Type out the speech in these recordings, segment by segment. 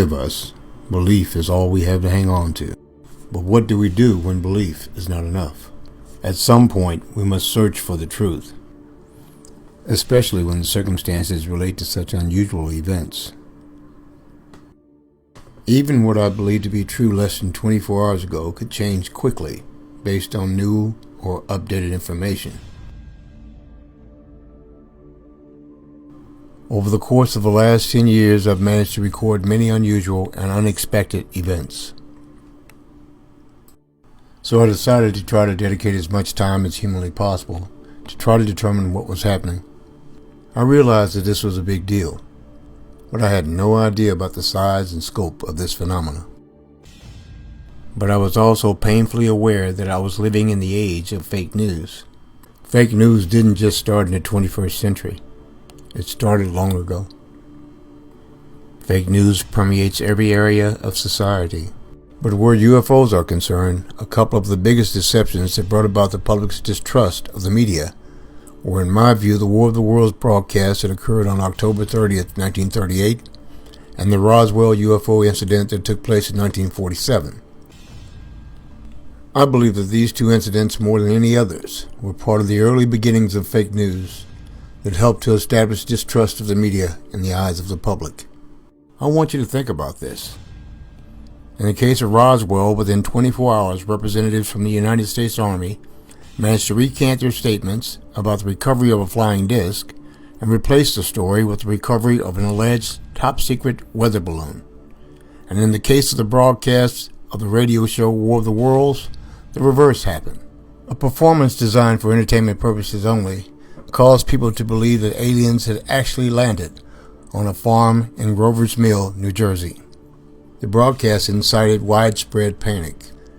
of us, belief is all we have to hang on to. But what do we do when belief is not enough? At some point, we must search for the truth, especially when the circumstances relate to such unusual events. Even what I believed to be true less than 24 hours ago could change quickly based on new or updated information. Over the course of the last 10 years, I've managed to record many unusual and unexpected events. So I decided to try to dedicate as much time as humanly possible to try to determine what was happening. I realized that this was a big deal, but I had no idea about the size and scope of this phenomenon. But I was also painfully aware that I was living in the age of fake news. Fake news didn't just start in the 21st century. It started long ago. Fake news permeates every area of society. But where UFOs are concerned, a couple of the biggest deceptions that brought about the public's distrust of the media were, in my view, the War of the Worlds broadcast that occurred on October 30th, 1938, and the Roswell UFO incident that took place in 1947. I believe that these two incidents, more than any others, were part of the early beginnings of fake news that helped to establish distrust of the media in the eyes of the public. I want you to think about this. In the case of Roswell, within 24 hours, representatives from the United States Army managed to recant their statements about the recovery of a flying disc and replace the story with the recovery of an alleged top-secret weather balloon. And in the case of the broadcast of the radio show War of the Worlds, the reverse happened. A performance designed for entertainment purposes only caused people to believe that aliens had actually landed on a farm in Grover's Mill, New Jersey. The broadcast incited widespread panic,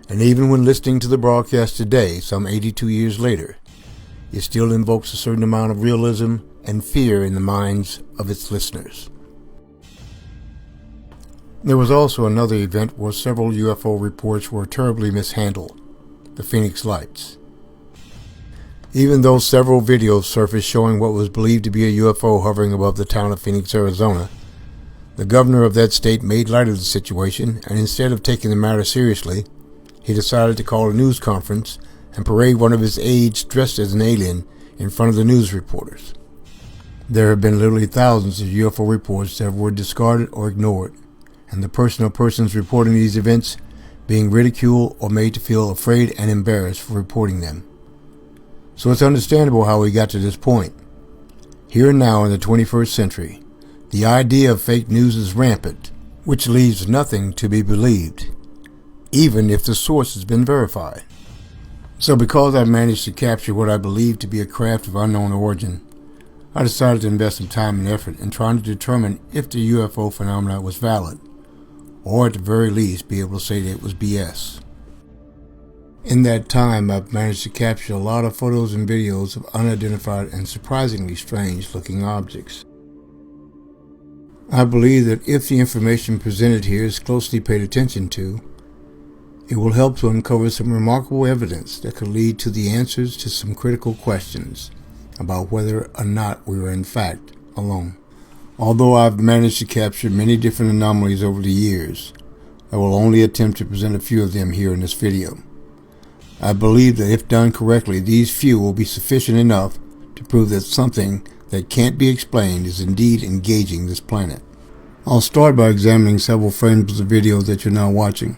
and even when listening to the broadcast today, some 82 years later, it still invokes a certain amount of realism and fear in the minds of its listeners. There was also another event where several UFO reports were terribly mishandled, the Phoenix Lights. Even though several videos surfaced showing what was believed to be a UFO hovering above the town of Phoenix, Arizona, the governor of that state made light of the situation, and instead of taking the matter seriously, he decided to call a news conference and parade one of his aides dressed as an alien in front of the news reporters. There have been literally thousands of UFO reports that were discarded or ignored, and the person or persons reporting these events being ridiculed or made to feel afraid and embarrassed for reporting them. So it's understandable how we got to this point. Here and now in the 21st century, the idea of fake news is rampant, which leaves nothing to be believed, even if the source has been verified. So because I managed to capture what I believe to be a craft of unknown origin, I decided to invest some time and effort in trying to determine if the UFO phenomena was valid, or at the very least be able to say that it was BS. In that time, I've managed to capture a lot of photos and videos of unidentified and surprisingly strange-looking objects. I believe that if the information presented here is closely paid attention to, it will help to uncover some remarkable evidence that could lead to the answers to some critical questions about whether or not we were in fact alone. Although I've managed to capture many different anomalies over the years, I will only attempt to present a few of them here in this video. I believe that if done correctly, these few will be sufficient enough to prove that something that can't be explained is indeed engaging this planet. I'll start by examining several frames of the video that you're now watching.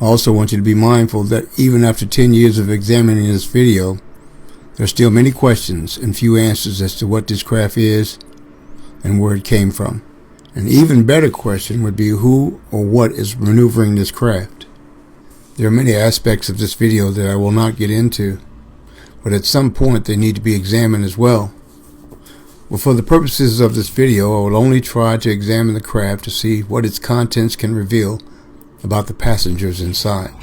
I also want you to be mindful that even after 10 years of examining this video, there are still many questions and few answers as to what this craft is and where it came from. An even better question would be who or what is maneuvering this craft. There are many aspects of this video that I will not get into, but at some point they need to be examined as well. Well, for the purposes of this video, I will only try to examine the craft to see what its contents can reveal about the passengers inside.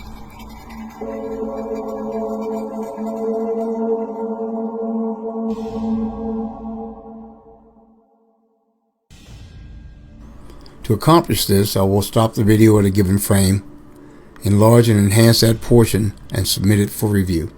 To accomplish this, I will stop the video at a given frame, enlarge and enhance that portion, and submit it for review.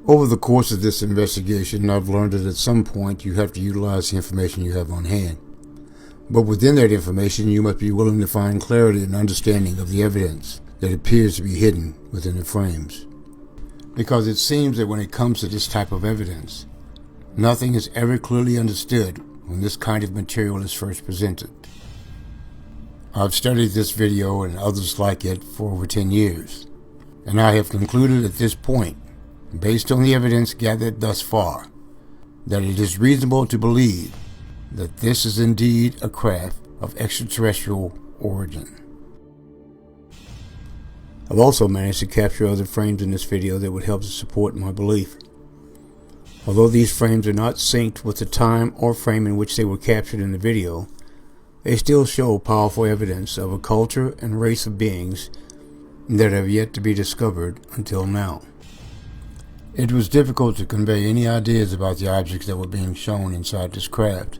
Over the course of this investigation, I've learned that at some point you have to utilize the information you have on hand. But within that information, you must be willing to find clarity and understanding of the evidence that appears to be hidden within the frames. Because it seems that when it comes to this type of evidence, nothing is ever clearly understood when this kind of material is first presented. I've studied this video and others like it for over 10 years, and I have concluded at this point, based on the evidence gathered thus far, that it is reasonable to believe that this is indeed a craft of extraterrestrial origin. I've also managed to capture other frames in this video that would help to support my belief. Although these frames are not synced with the time or frame in which they were captured in the video, they still show powerful evidence of a culture and race of beings that have yet to be discovered until now. It was difficult to convey any ideas about the objects that were being shown inside this craft.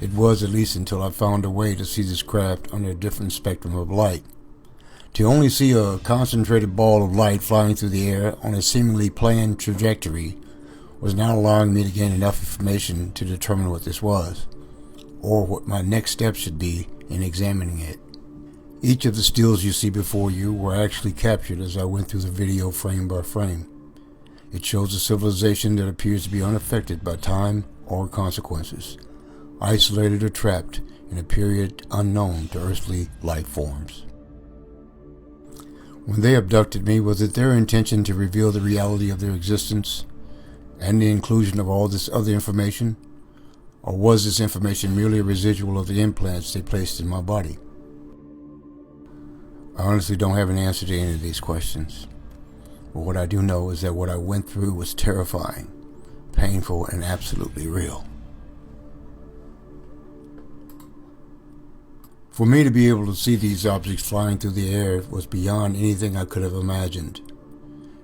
It was, at least until I found a way to see this craft under a different spectrum of light. To only see a concentrated ball of light flying through the air on a seemingly planned trajectory was not allowing me to gain enough information to determine what this was, or what my next step should be in examining it. Each of the stills you see before you were actually captured as I went through the video frame by frame. It shows a civilization that appears to be unaffected by time or consequences, isolated or trapped in a period unknown to earthly life forms. When they abducted me, was it their intention to reveal the reality of their existence and the inclusion of all this other information? Or was this information merely a residual of the implants they placed in my body? I honestly don't have an answer to any of these questions. But what I do know is that what I went through was terrifying, painful, and absolutely real. For me to be able to see these objects flying through the air was beyond anything I could have imagined.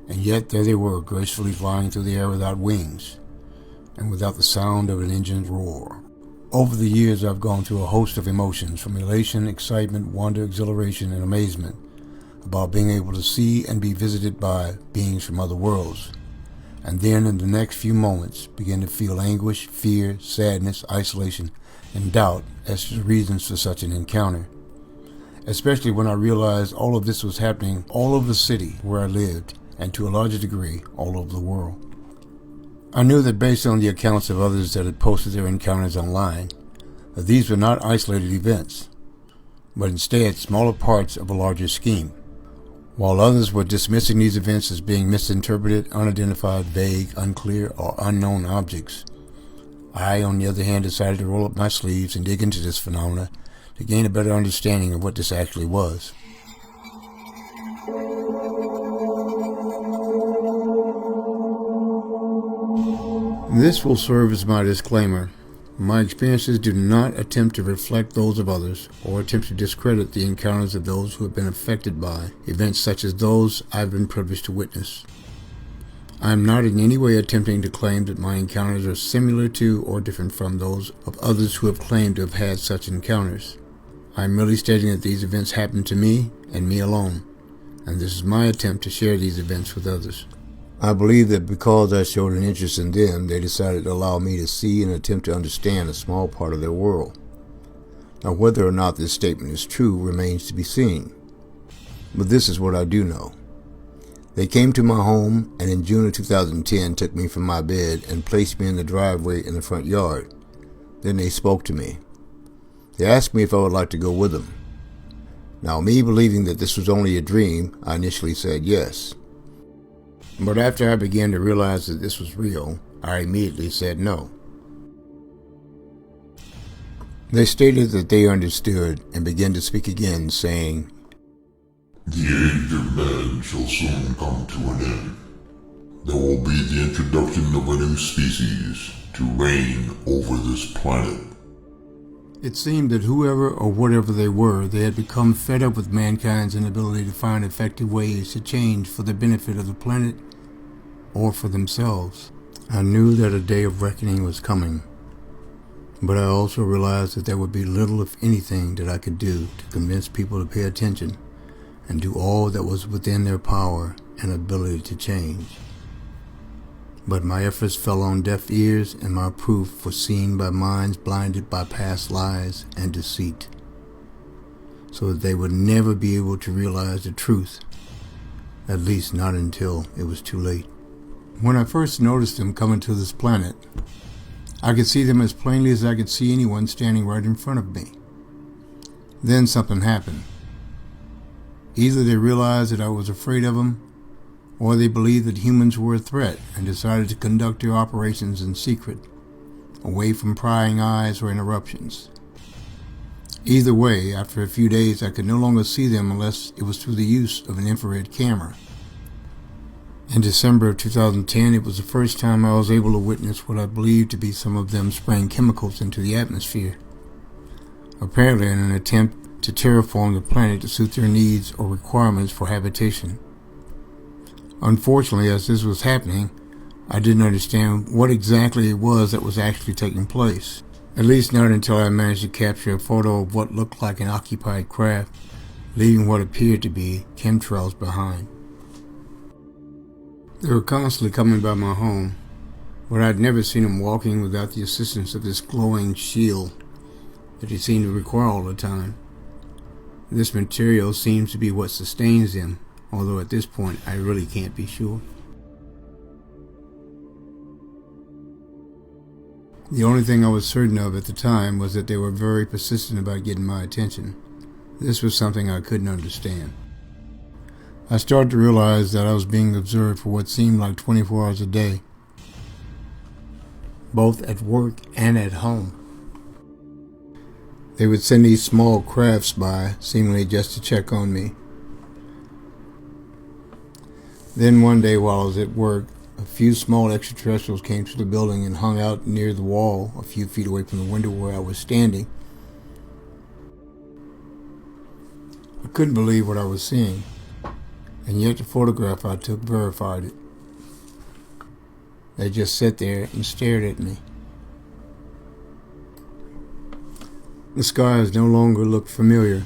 And yet there they were, gracefully flying through the air without wings, and without the sound of an engine's roar. Over the years, I've gone through a host of emotions, from elation, excitement, wonder, exhilaration, and amazement, about being able to see and be visited by beings from other worlds, and then in the next few moments begin to feel anguish, fear, sadness, isolation, and doubt as to the reasons for such an encounter. Especially when I realized all of this was happening all over the city where I lived, and to a larger degree, all over the world. I knew that based on the accounts of others that had posted their encounters online, that these were not isolated events, but instead smaller parts of a larger scheme. While others were dismissing these events as being misinterpreted, unidentified, vague, unclear, or unknown objects, I, on the other hand, decided to roll up my sleeves and dig into this phenomena to gain a better understanding of what this actually was. This will serve as my disclaimer. My experiences do not attempt to reflect those of others or attempt to discredit the encounters of those who have been affected by events such as those I've been privileged to witness. I am not in any way attempting to claim that my encounters are similar to or different from those of others who have claimed to have had such encounters. I am merely stating that these events happened to me and me alone, and this is my attempt to share these events with others. I believe that because I showed an interest in them, they decided to allow me to see and attempt to understand a small part of their world. Now, whether or not this statement is true remains to be seen. But this is what I do know. They came to my home and in June of 2010 took me from my bed and placed me in the driveway in the front yard. Then they spoke to me. They asked me if I would like to go with them. Now, me believing that this was only a dream, I initially said yes. But after I began to realize that this was real, I immediately said no. They stated that they understood and began to speak again, saying, "The age of man shall soon come to an end. There will be the introduction of a new species to reign over this planet." It seemed that whoever or whatever they were, they had become fed up with mankind's inability to find effective ways to change for the benefit of the planet or for themselves. I knew that a day of reckoning was coming, but I also realized that there would be little, if anything, that I could do to convince people to pay attention and do all that was within their power and ability to change. But my efforts fell on deaf ears, and my proof was seen by minds blinded by past lies and deceit, so that they would never be able to realize the truth, at least not until it was too late. When I first noticed them coming to this planet, I could see them as plainly as I could see anyone standing right in front of me. Then something happened. Either they realized that I was afraid of them, or they believed that humans were a threat and decided to conduct their operations in secret, away from prying eyes or interruptions. Either way, after a few days I could no longer see them unless it was through the use of an infrared camera. In December of 2010, it was the first time I was able to witness what I believed to be some of them spraying chemicals into the atmosphere, apparently in an attempt to terraform the planet to suit their needs or requirements for habitation. Unfortunately, as this was happening, I didn't understand what exactly it was that was actually taking place, at least not until I managed to capture a photo of what looked like an occupied craft, leaving what appeared to be chemtrails behind. They were constantly coming by my home, but I'd never seen them walking without the assistance of this glowing shield that they seemed to require all the time. This material seems to be what sustains them, although at this point I really can't be sure. The only thing I was certain of at the time was that they were very persistent about getting my attention. This was something I couldn't understand. I started to realize that I was being observed for what seemed like 24 hours a day, both at work and at home. They would send these small crafts by, seemingly just to check on me. Then one day while I was at work, a few small extraterrestrials came to the building and hung out near the wall a few feet away from the window where I was standing. I couldn't believe what I was seeing, and yet the photograph I took verified it. They just sat there and stared at me. The skies no longer looked familiar,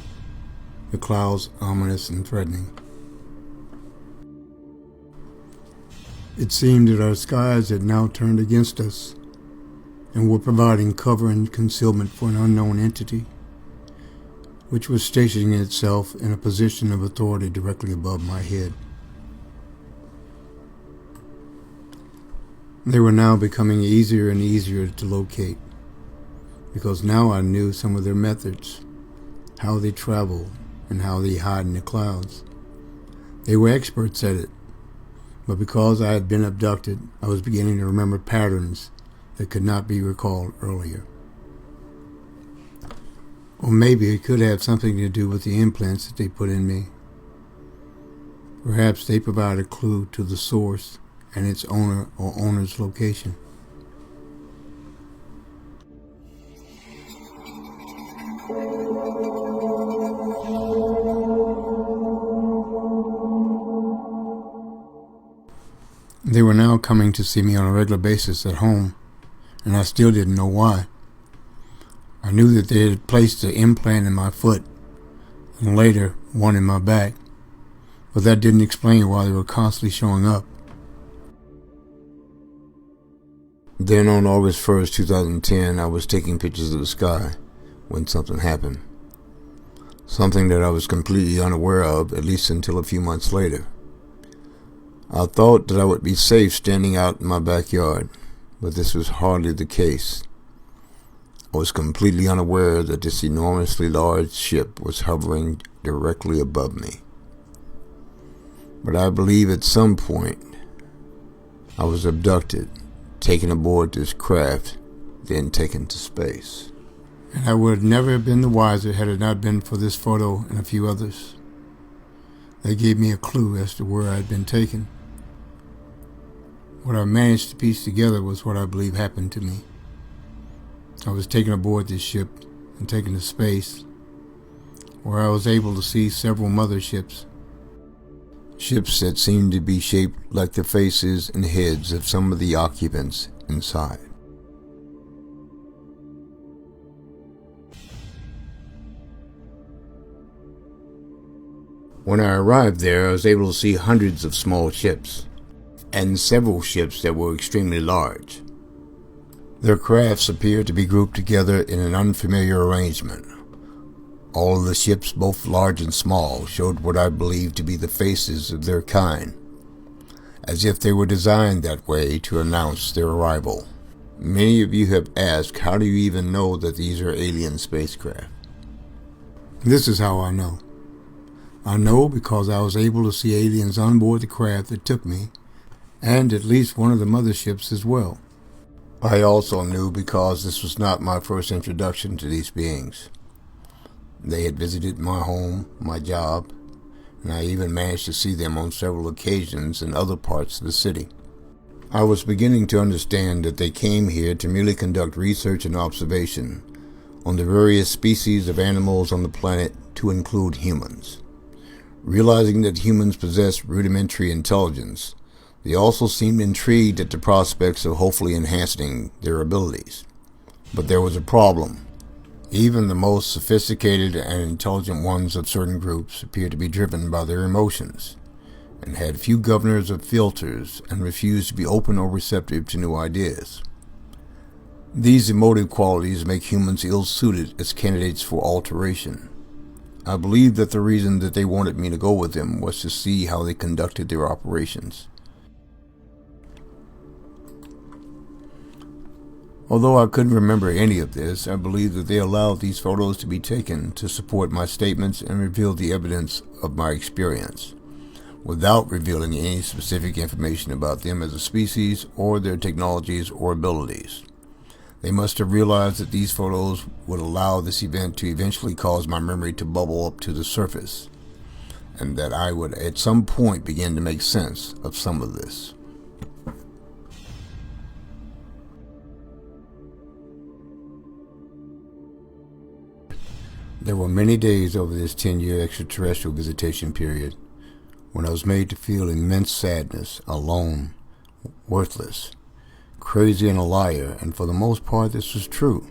the clouds ominous and threatening. It seemed that our skies had now turned against us and were providing cover and concealment for an unknown entity, which was stationing itself in a position of authority directly above my head. They were now becoming easier and easier to locate, because now I knew some of their methods, how they travel, and how they hide in the clouds. They were experts at it. But because I had been abducted, I was beginning to remember patterns that could not be recalled earlier. Or maybe it could have something to do with the implants that they put in me. Perhaps they provide a clue to the source and its owner or owner's location. They were now coming to see me on a regular basis at home, and I still didn't know why. I knew that they had placed an implant in my foot, and later one in my back, but that didn't explain why they were constantly showing up. Then on August 1st, 2010, I was taking pictures of the sky when something happened. Something that I was completely unaware of, at least until a few months later. I thought that I would be safe standing out in my backyard, but this was hardly the case. I was completely unaware that this enormously large ship was hovering directly above me. But I believe at some point I was abducted, taken aboard this craft, then taken to space. And I would never have been the wiser had it not been for this photo and a few others. They gave me a clue as to where I had been taken. What I managed to piece together was what I believe happened to me. I was taken aboard this ship and taken to space, where I was able to see several motherships. Ships that seemed to be shaped like the faces and heads of some of the occupants inside. When I arrived there, I was able to see hundreds of small ships. and several ships that were extremely large. Their crafts appeared to be grouped together in an unfamiliar arrangement. All of the ships, both large and small, showed what I believed to be the faces of their kind, as if they were designed that way to announce their arrival. Many of you have asked, how do you even know that these are alien spacecraft? This is how I know. I know because I was able to see aliens on board the craft that took me, and at least one of the motherships as well. I also knew because this was not my first introduction to these beings. They had visited my home, my job, and I even managed to see them on several occasions in other parts of the city. I was beginning to understand that they came here to merely conduct research and observation on the various species of animals on the planet, to include humans. Realizing that humans possess rudimentary intelligence, they also seemed intrigued at the prospects of hopefully enhancing their abilities. But there was a problem. Even the most sophisticated and intelligent ones of certain groups appeared to be driven by their emotions, and had few governors or filters, and refused to be open or receptive to new ideas. These emotive qualities make humans ill-suited as candidates for alteration. I believe that the reason that they wanted me to go with them was to see how they conducted their operations. Although I couldn't remember any of this, I believe that they allowed these photos to be taken to support my statements and reveal the evidence of my experience, without revealing any specific information about them as a species or their technologies or abilities. They must have realized that these photos would allow this event to eventually cause my memory to bubble up to the surface, and that I would at some point begin to make sense of some of this. There were many days over this 10-year extraterrestrial visitation period when I was made to feel immense sadness, alone, worthless, crazy, and a liar, and for the most part this was true.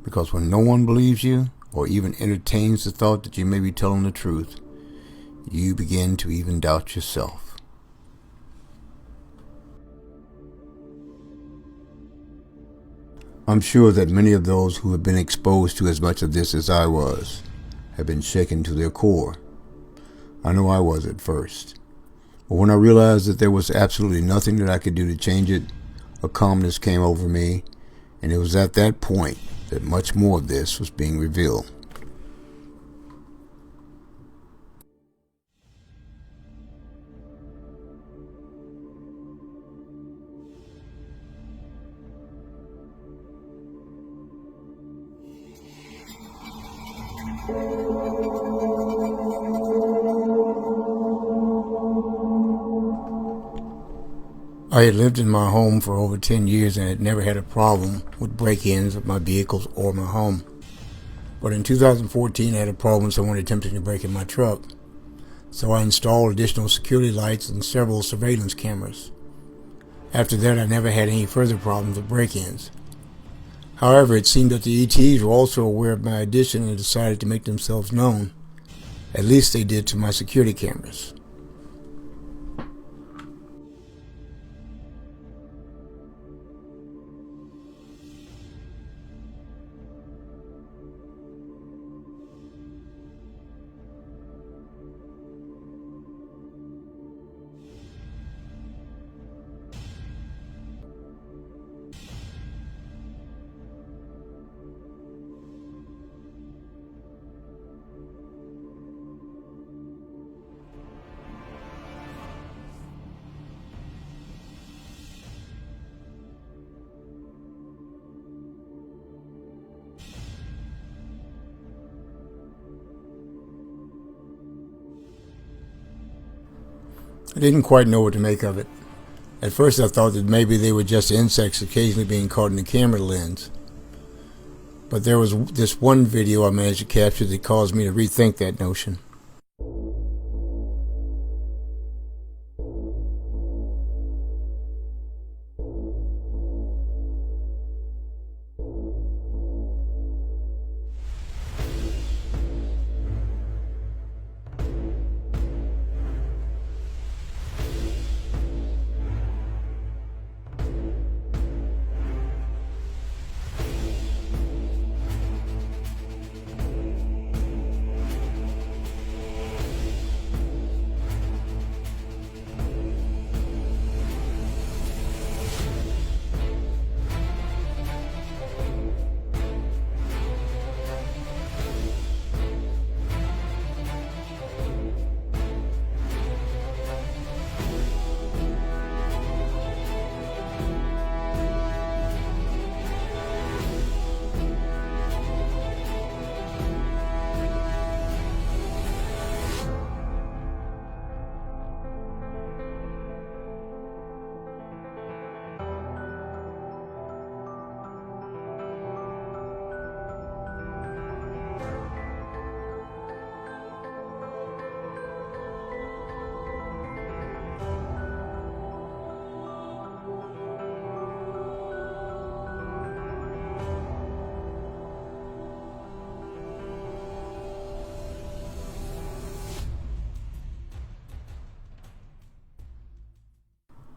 Because when no one believes you, or even entertains the thought that you may be telling the truth, you begin to even doubt yourself. I'm sure that many of those who have been exposed to as much of this as I was have been shaken to their core. I know I was at first. But when I realized that there was absolutely nothing that I could do to change it, a calmness came over me, and it was at that point that much more of this was being revealed. I had lived in my home for over 10 years and had never had a problem with break-ins of my vehicles or my home. But in 2014 I had a problem with someone attempting to break in my truck. So I installed additional security lights and several surveillance cameras. After that I never had any further problems with break-ins. However, it seemed that the ETs were also aware of my addition and decided to make themselves known. At least they did to my security cameras. I didn't quite know what to make of it. At first I thought that maybe they were just insects occasionally being caught in the camera lens. But there was this one video I managed to capture that caused me to rethink that notion.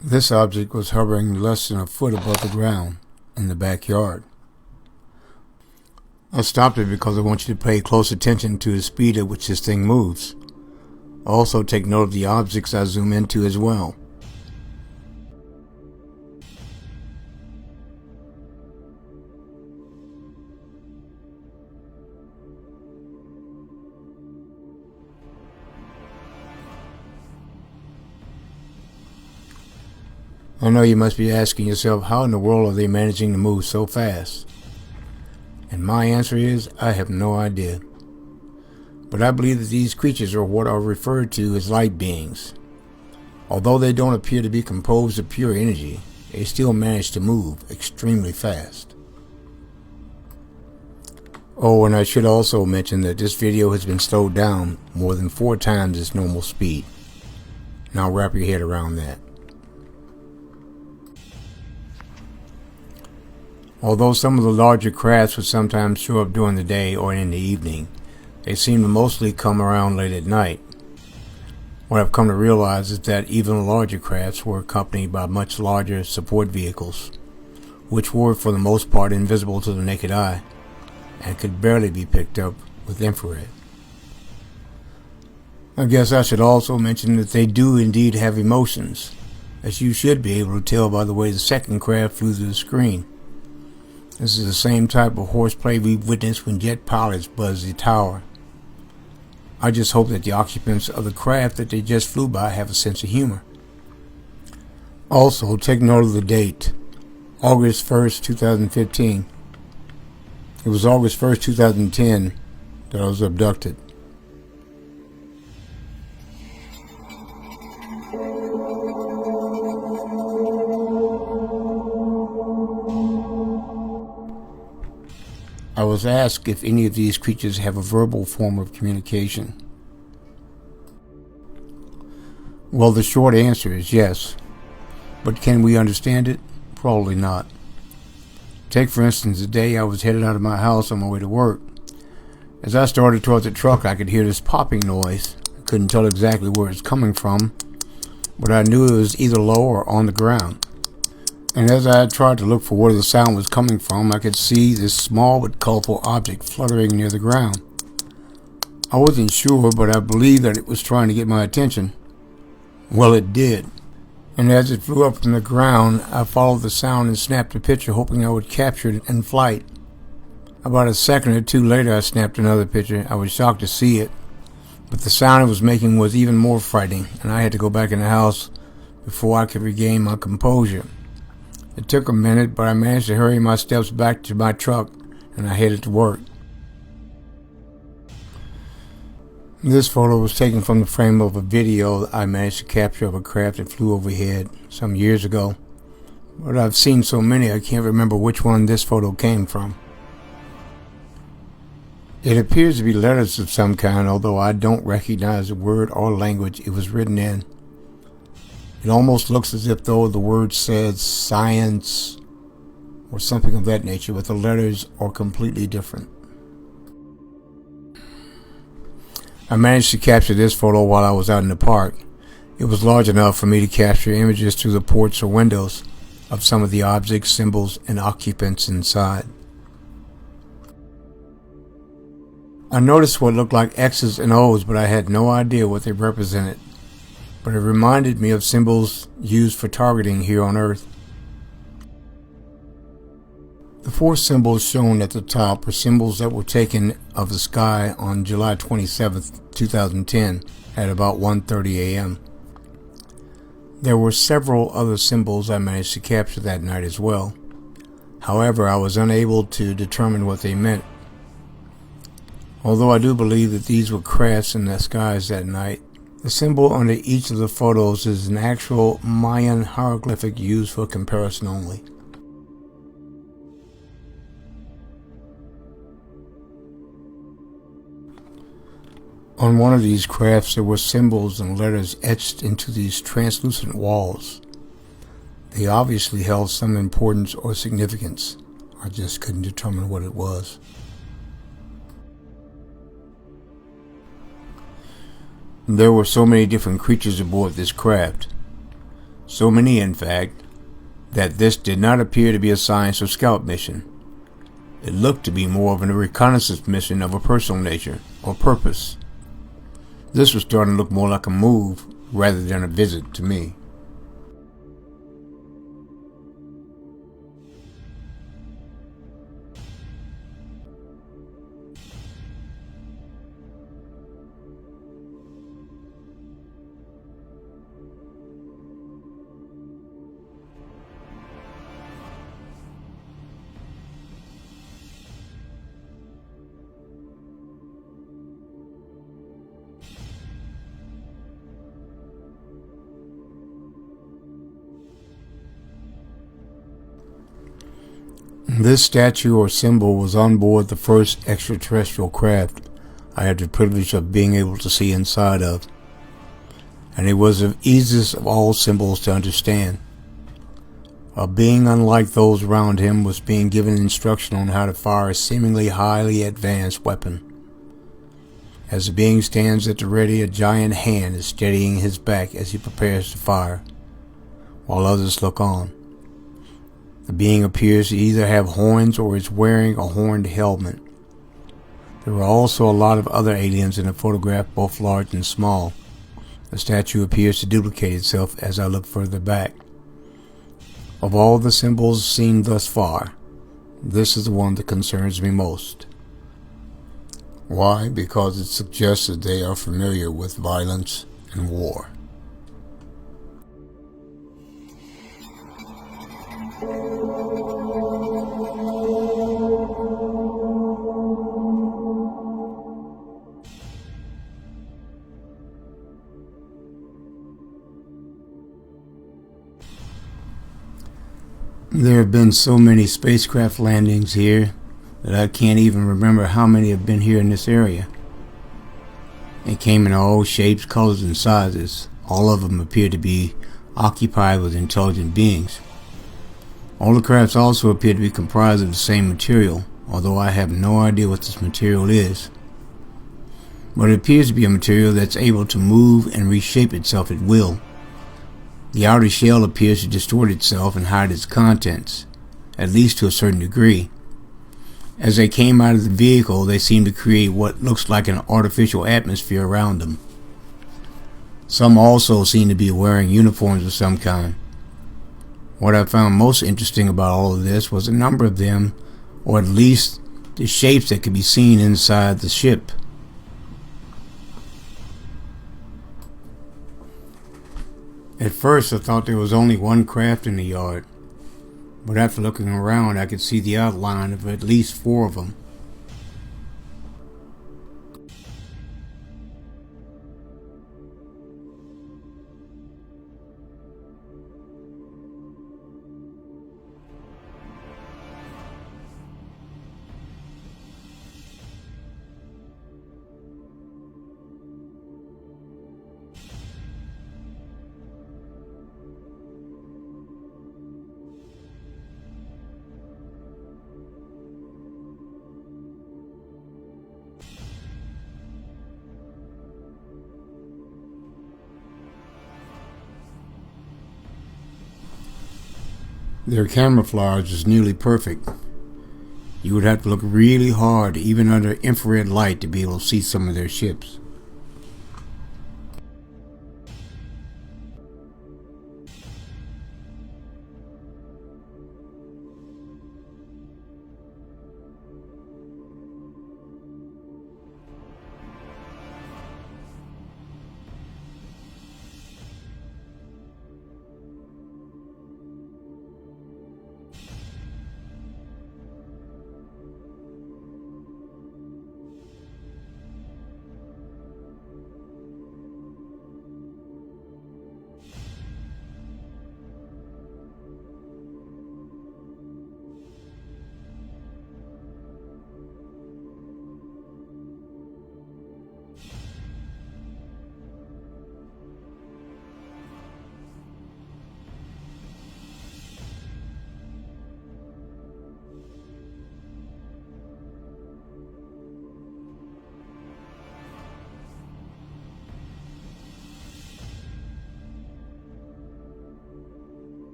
This object was hovering less than a foot above the ground in the backyard. I stopped it because I want you to pay close attention to the speed at which this thing moves. Also take note of the objects I zoom into as well. I know you must be asking yourself, how in the world are they managing to move so fast? And my answer is, I have no idea. But I believe that these creatures are what are referred to as light beings. Although they don't appear to be composed of pure energy, they still manage to move extremely fast. Oh, and I should also mention that this video has been slowed down more than 4 times its normal speed. Now wrap your head around that. Although some of the larger crafts would sometimes show up during the day or in the evening, they seem to mostly come around late at night. What I've come to realize is that even larger crafts were accompanied by much larger support vehicles, which were for the most part invisible to the naked eye and could barely be picked up with infrared. I guess I should also mention that they do indeed have emotions, as you should be able to tell by the way the second craft flew through the screen. This is the same type of horseplay we witnessed when jet pilots buzzed the tower. I just hope that the occupants of the craft that they just flew by have a sense of humor. Also, take note of the date, August 1st, 2015. It was August 1st, 2010 that I was abducted. I was asked if any of these creatures have a verbal form of communication. Well, the short answer is yes. But can we understand it? Probably not. Take for instance the day I was headed out of my house on my way to work. As I started towards the truck, I could hear this popping noise. I couldn't tell exactly where it's coming from, but I knew it was either low or on the ground. And as I tried to look for where the sound was coming from, I could see this small but colorful object fluttering near the ground. I wasn't sure, but I believed that it was trying to get my attention. Well, it did. And as it flew up from the ground, I followed the sound and snapped a picture, hoping I would capture it in flight. About a second or two later, I snapped another picture. I was shocked to see it, but the sound it was making was even more frightening, and I had to go back in the house before I could regain my composure. It took a minute, but I managed to hurry my steps back to my truck, and I headed to work. This photo was taken from the frame of a video that I managed to capture of a craft that flew overhead some years ago. But I've seen so many I can't remember which one this photo came from. It appears to be letters of some kind, although I don't recognize the word or language it was written in. It almost looks as if though the word says science or something of that nature, but the letters are completely different. I managed to capture this photo while I was out in the park. It was large enough for me to capture images through the ports or windows of some of the objects, symbols, and occupants inside. I noticed what looked like X's and O's, but I had no idea what they represented. But it reminded me of symbols used for targeting here on Earth. The 4 symbols shown at the top are symbols that were taken of the sky on July 27, 2010 at about 1:30 a.m. There were several other symbols I managed to capture that night as well. However, I was unable to determine what they meant. Although I do believe that these were crafts in the skies that night, The symbol under each of the photos is an actual Mayan hieroglyphic used for comparison only. On one of these crafts there were symbols and letters etched into these translucent walls. They obviously held some importance or significance. I just couldn't determine what it was. There were so many different creatures aboard this craft. So many, in fact, that this did not appear to be a science or scout mission. It looked to be more of a reconnaissance mission of a personal nature or purpose. This was starting to look more like a move rather than a visit to me. This statue or symbol was on board the first extraterrestrial craft I had the privilege of being able to see inside of, and it was the easiest of all symbols to understand. A being unlike those around him was being given instruction on how to fire a seemingly highly advanced weapon. As the being stands at the ready, a giant hand is steadying his back as he prepares to fire, while others look on. The being appears to either have horns or is wearing a horned helmet. There are also a lot of other aliens in the photograph, both large and small. The statue appears to duplicate itself as I look further back. Of all the symbols seen thus far, this is the one that concerns me most. Why? Because it suggests that they are familiar with violence and war. There have been so many spacecraft landings here that I can't even remember how many have been here in this area. They came in all shapes, colors, and sizes. All of them appear to be occupied with intelligent beings. All the crafts also appear to be comprised of the same material, although I have no idea what this material is. But it appears to be a material that's able to move and reshape itself at will. The outer shell appears to distort itself and hide its contents, at least to a certain degree. As they came out of the vehicle, they seem to create what looks like an artificial atmosphere around them. Some also seem to be wearing uniforms of some kind. What I found most interesting about all of this was a number of them, or at least the shapes that could be seen inside the ship. At first I thought there was only one craft in the yard, but after looking around I could see the outline of at least 4 of them. Their camouflage is nearly perfect. You would have to look really hard, even under infrared light, to be able to see some of their ships.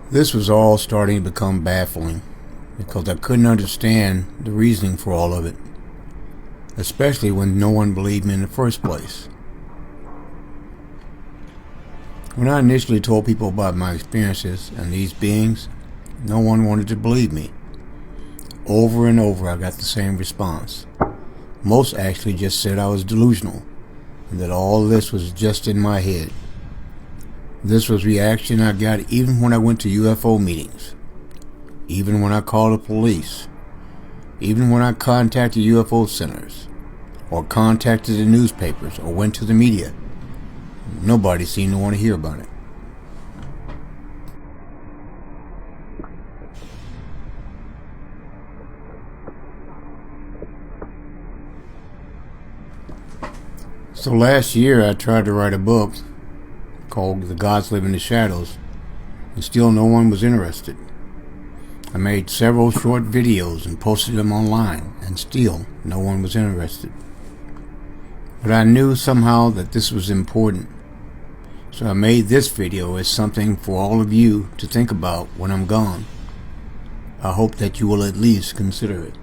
This was all starting to become baffling because I couldn't understand the reasoning for all of it, especially when no one believed me in the first place. When I initially told people about my experiences and these beings, no one wanted to believe me. Over and over I got the same response. Most actually just said I was delusional and that all this was just in my head. This was reaction I got even when I went to UFO meetings, even when I called the police, even when I contacted UFO centers, or contacted the newspapers, or went to the media. Nobody seemed to want to hear about it. So last year I tried to write a book called The Gods Live in the Shadows, and still no one was interested. I made several short videos and posted them online, and still no one was interested. But I knew somehow that this was important, so I made this video as something for all of you to think about when I'm gone. I hope that you will at least consider it.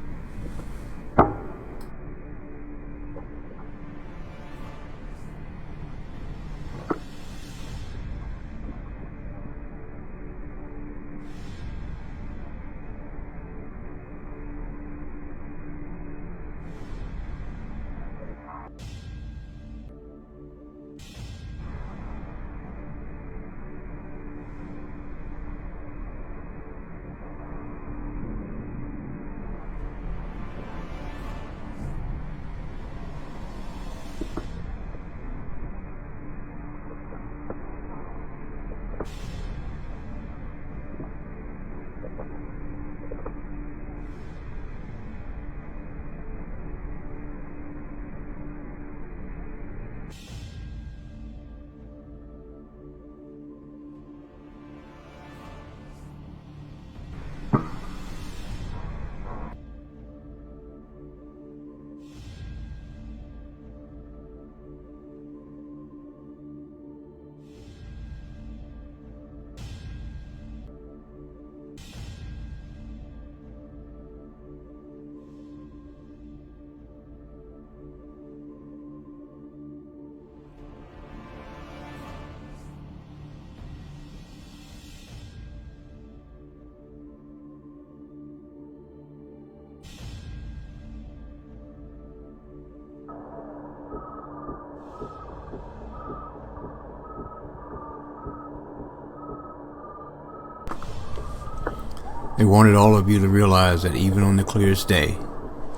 They wanted all of you to realize that even on the clearest day,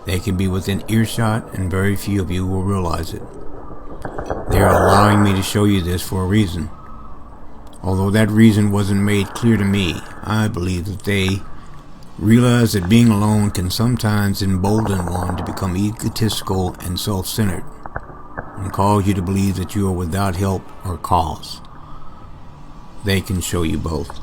they can be within earshot and very few of you will realize it. They are allowing me to show you this for a reason. Although that reason wasn't made clear to me, I believe that they realize that being alone can sometimes embolden one to become egotistical and self-centered, and cause you to believe that you are without help or cause. They can show you both.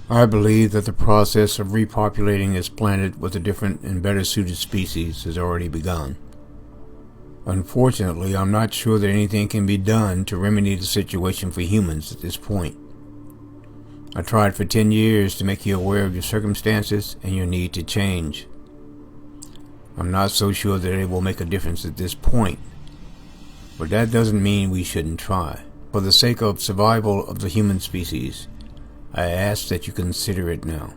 I believe that the process of repopulating this planet with a different and better suited species has already begun. Unfortunately, I'm not sure that anything can be done to remedy the situation for humans at this point. I tried for 10 years to make you aware of your circumstances and your need to change. I'm not so sure that it will make a difference at this point, but that doesn't mean we shouldn't try. For the sake of survival of the human species, I ask that you consider it now.